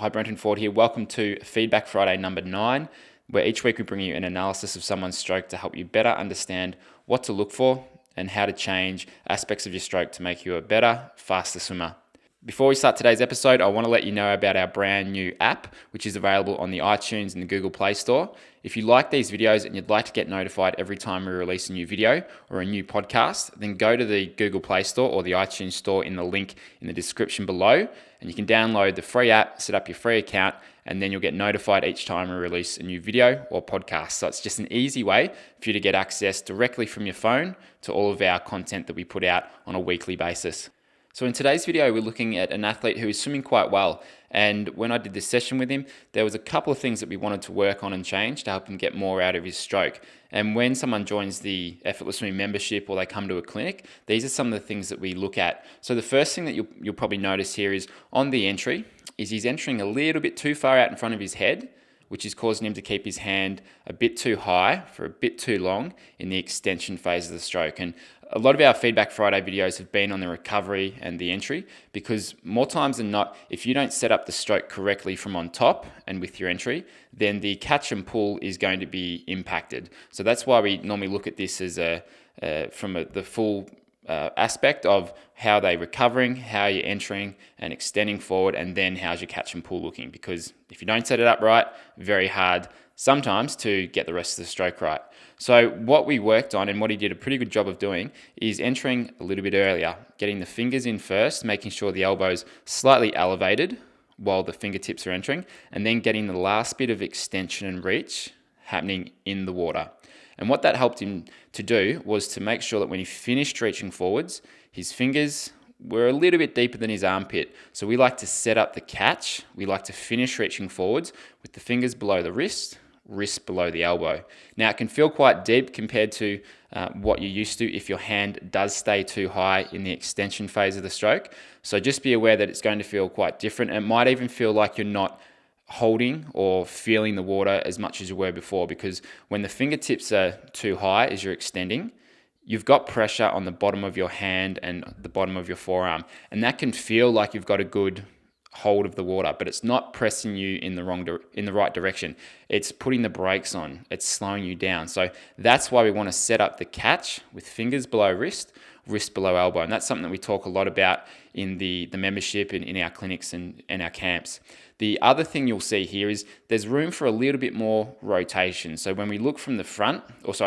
Hi, Brenton Ford here. Welcome to Feedback Friday number 9, where each week we bring you an analysis of someone's stroke to help you better understand what to look for and how to change aspects of your stroke to make you a better, faster swimmer. Before we start today's episode, I want to let you know about our brand new app, which is available on the iTunes and the Google Play Store. If you like these videos and you'd like to get notified every time we release a new video or a new podcast, then go to the Google Play Store or the iTunes Store in the link in the description below, and you can download the free app, set up your free account, and then you'll get notified each time we release a new video or podcast. So it's just an easy way for you to get access directly from your phone to all of our content that we put out on a weekly basis. So in today's video, we're looking at an athlete who is swimming quite well. And when I did this session with him, there was a couple of things that we wanted to work on and change to help him get more out of his stroke. And when someone joins the Effortless Swimming membership or they come to a clinic, these are some of the things that we look at. So the first thing that you'll probably notice here is on the entry, is he's entering a little bit too far out in front of his head, which is causing him to keep his hand a bit too high for a bit too long in the extension phase of the stroke. And a lot of our Feedback Friday videos have been on the recovery and the entry, because more times than not, if you don't set up the stroke correctly from on top and with your entry, then the catch and pull is going to be impacted. So that's why we normally look at this as the full aspect of how they're recovering, how you're entering and extending forward, and then how's your catch and pull looking. Because if you don't set it up right, very hard sometimes to get the rest of the stroke right. So what we worked on, and what he did a pretty good job of doing, is entering a little bit earlier, getting the fingers in first, making sure the elbow's slightly elevated while the fingertips are entering, and then getting the last bit of extension and reach happening in the water. And what that helped him to do was to make sure that when he finished reaching forwards, his fingers were a little bit deeper than his armpit. So we like to set up the catch. We like to finish reaching forwards with the fingers below the wrist below the elbow. Now, it can feel quite deep compared to what you're used to if your hand does stay too high in the extension phase of the stroke. So just be aware that it's going to feel quite different. It might even feel like you're not holding or feeling the water as much as you were before, because when the fingertips are too high as you're extending, you've got pressure on the bottom of your hand and the bottom of your forearm, and that can feel like you've got a good hold of the water, but it's not pressing you in the right direction. It's putting the brakes on. It's slowing you down. So that's why we want to set up the catch with fingers below wrist below elbow, and that's something that we talk a lot about in the membership and in our clinics and our camps. The other thing you'll see here is there's room for a little bit more rotation. So when we look from the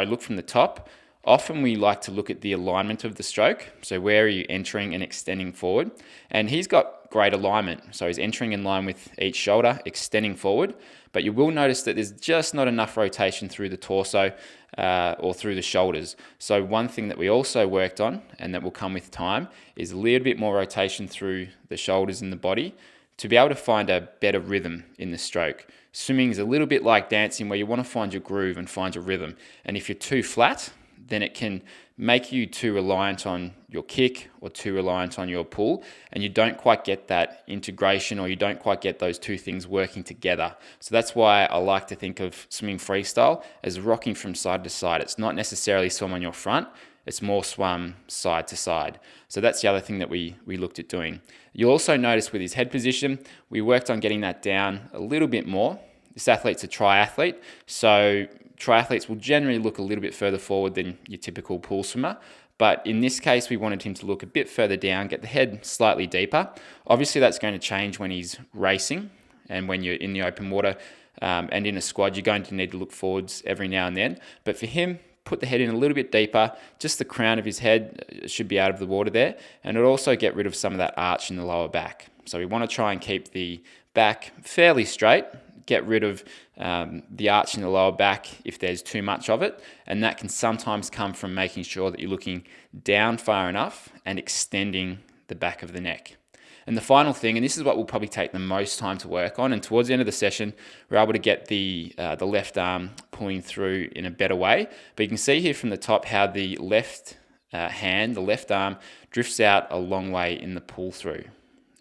look from the top, often we like to look at the alignment of the stroke. So where are you entering and extending forward? And he's got great alignment. So he's entering in line with each shoulder, extending forward. But you will notice that there's just not enough rotation through the torso or through the shoulders. So one thing that we also worked on, and that will come with time, is a little bit more rotation through the shoulders and the body to be able to find a better rhythm in the stroke. Swimming is a little bit like dancing, where you want to find your groove and find your rhythm. And if you're too flat, then it can make you too reliant on your kick or too reliant on your pull, and you don't quite get that integration, or you don't quite get those two things working together. So that's why I like to think of swimming freestyle as rocking from side to side. It's not necessarily swim on your front, it's more swum side to side. So that's the other thing that we looked at doing. You'll also notice with his head position, we worked on getting that down a little bit more. This athlete's a triathlete, so triathletes will generally look a little bit further forward than your typical pool swimmer. But in this case, we wanted him to look a bit further down, get the head slightly deeper. Obviously, that's going to change when he's racing and when you're in the open water and in a squad, you're going to need to look forwards every now and then. But for him, put the head in a little bit deeper, just the crown of his head should be out of the water there. And it'll also get rid of some of that arch in the lower back. So we want to try and keep the back fairly straight, get rid of the arch in the lower back if there's too much of it. And that can sometimes come from making sure that you're looking down far enough and extending the back of the neck. And the final thing, and this is what will probably take the most time to work on, and towards the end of the session, we're able to get the left arm pulling through in a better way. But you can see here from the top how the left hand, the left arm, drifts out a long way in the pull through.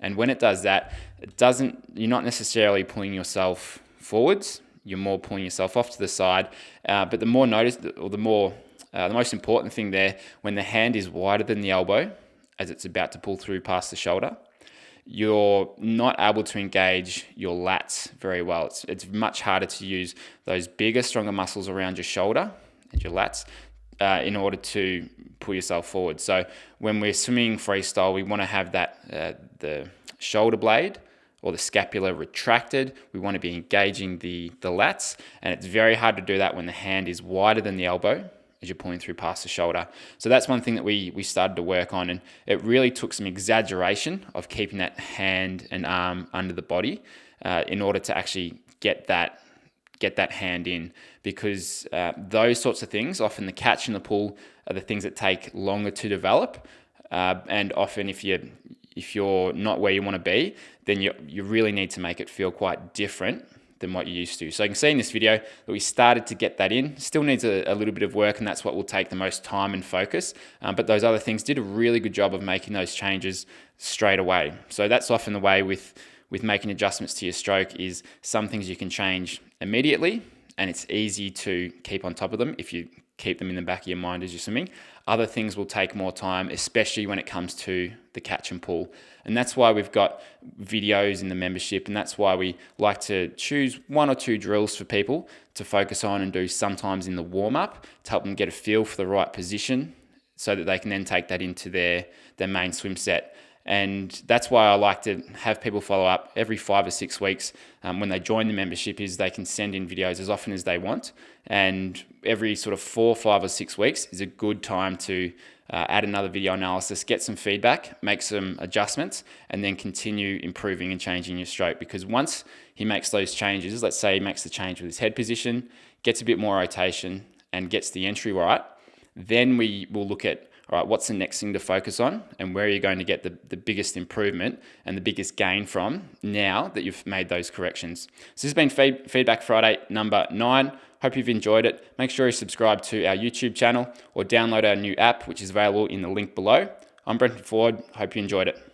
And when it does that, you're not necessarily pulling yourself forwards, you're more pulling yourself off to the side. But the most important thing there, when the hand is wider than the elbow, as it's about to pull through past the shoulder, you're not able to engage your lats very well. It's much harder to use those bigger, stronger muscles around your shoulder and your lats in order to pull yourself forward. So when we're swimming freestyle, we want to have that the shoulder blade or the scapula retracted. We want to be engaging the lats, and it's very hard to do that when the hand is wider than the elbow as you're pulling through past the shoulder. So that's one thing that we started to work on, and it really took some exaggeration of keeping that hand and arm under the body in order to actually get that hand in, because those sorts of things, often the catch and the pull, are the things that take longer to develop, and often if you're not where you want to be, then you really need to make it feel quite different than what you're used to. So you can see in this video that we started to get that in. Still needs a little bit of work, and that's what will take the most time and focus. But those other things did a really good job of making those changes straight away. So that's often the way with making adjustments to your stroke, is some things you can change immediately, and it's easy to keep on top of them if you keep them in the back of your mind as you're swimming. Other things will take more time, especially when it comes to the catch and pull. And that's why we've got videos in the membership, and that's why we like to choose 1 or 2 drills for people to focus on and do sometimes in the warm-up to help them get a feel for the right position so that they can then take that into their main swim set. And that's why I like to have people follow up every 5 or 6 weeks when they join the membership, is they can send in videos as often as they want. And every sort of 4, 5 or 6 weeks is a good time to add another video analysis, get some feedback, make some adjustments, and then continue improving and changing your stroke. Because once he makes those changes, let's say he makes the change with his head position, gets a bit more rotation, and gets the entry right, then we will look at, all right, what's the next thing to focus on, and where are you going to get the biggest improvement and the biggest gain from now that you've made those corrections. So this has been Feedback Friday number 9. Hope you've enjoyed it. Make sure you subscribe to our YouTube channel or download our new app, which is available in the link below. I'm Brenton Ford. Hope you enjoyed it.